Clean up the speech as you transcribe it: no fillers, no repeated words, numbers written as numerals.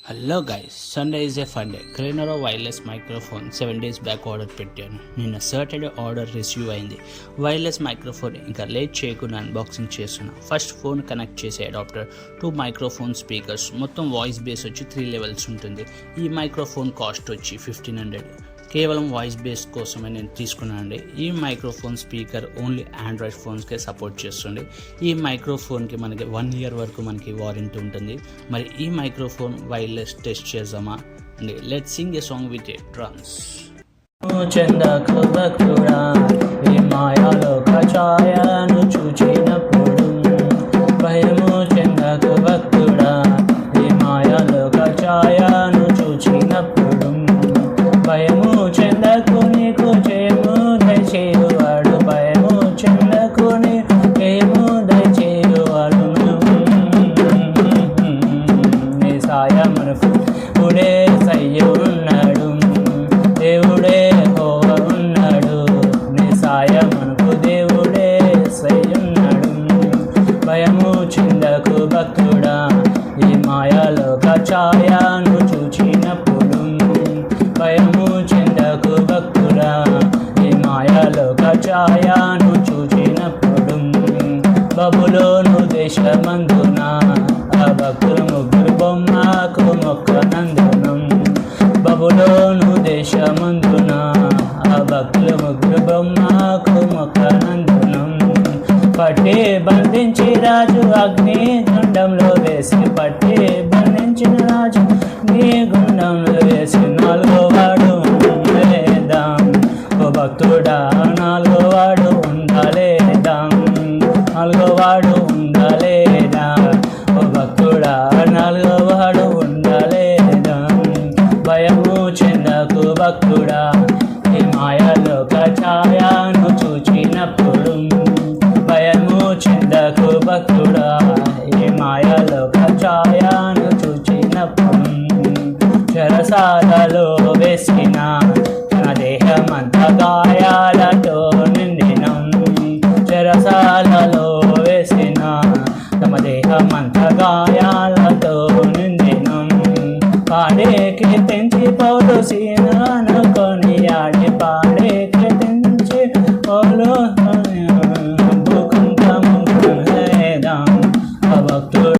Hello guys, Sunday is a fun day. క్లీనరో wireless microphone 7 days back order పెట్టాను. నిన్న Saturday order receive అయింది. Wireless microphone ఇంకా late చేయకుండా అన్బాక్సింగ్ చేస్తున్నా. ఫస్ట్ ఫోన్ కనెక్ట్ చేసే అడాప్టర్, 2 మైక్రోఫోన్ స్పీకర్స్, మొత్తం వాయిస్ బేస్ వచ్చి 3 levels ఉంటుంది. ఈ మైక్రోఫోన్ కాస్ట్ వచ్చి 1500. కేవలం వాయిస్ బేస్ కోసమే నేను తీసుకున్నాను అండి. ఈ మైక్రోఫోన్ స్పీకర్ ఓన్లీ ఆండ్రాయిడ్ ఫోన్స్కే సపోర్ట్ చేస్తుంది. ఈ మైక్రోఫోన్కి మనకి 1 year వరకు మనకి వారంటీ ఉంటుంది. మరి ఈ మైక్రోఫోన్ వైర్లెస్ టెస్ట్ చేద్దామా అండి? Let's sing a song with drums. చందకు భక్తుడా, ఈ మాయాలో కచాయను చూచినప్పుడు భయము చెందకు భక్తుడా, ఈ మాయాలో కచాయను చూచినప్పుడు భయము చెందకు, నీకు జయము దయచేయువాడు. భయము చెందకు, నీకు జయము దయచేయువాడు. నీ సాయమునకు దేవుడే సయ్య ఉన్నాడు, దేవుడే యెహోవా ఉన్నాడు. నీ సాయమునకు దేవుడే సయ్య ఉన్నాడు. భయము చెందకు భక్తుడా, ఈ మాయలో కచాయను చూచినప్పుడు భయము చెందకు భక్తుడా, ఈ మాయలో కచాయను చూచినప్పుడు బబులోను దేశమందున ఆ భక్తులు 3 బొమ్మకు మొక్కనందునం. బబులోను దేశమందున ఆ భక్తులు 3 బొమ్మకు మొక్కనందునం. పట్టి బంధించి రాజు అగ్ని గుండంలో వేసి, పట్టి బంధించిన రాజు అగ్ని గుండంలో వేసి, 4వ వాడు ఉండలేదాం. ఓ భక్తుడా, 4వ వాడు ఉండలేదాం. 4వ వాడు ఉండలేదా? ఓ భక్తుడా, 4వ వాడు ఉండలేదాం. భయము చెందకు భక్తుడా, ఈ మాయలో కచాయను చూచినప్పుడు భయము చెందకు భక్తుడా, ఈ మాయలో కచాయను చూచినప్పుడు చెరసాలలో వేసిన తన దేహమంతా గాయాలతో నిండినం. చెరసాలలో వేసిన తమ దేహమంతా గాయాలతో నిండినం. పాడే కీర్తించి పౌలు సీనాను కొనియాడి, పాడే కీర్తించి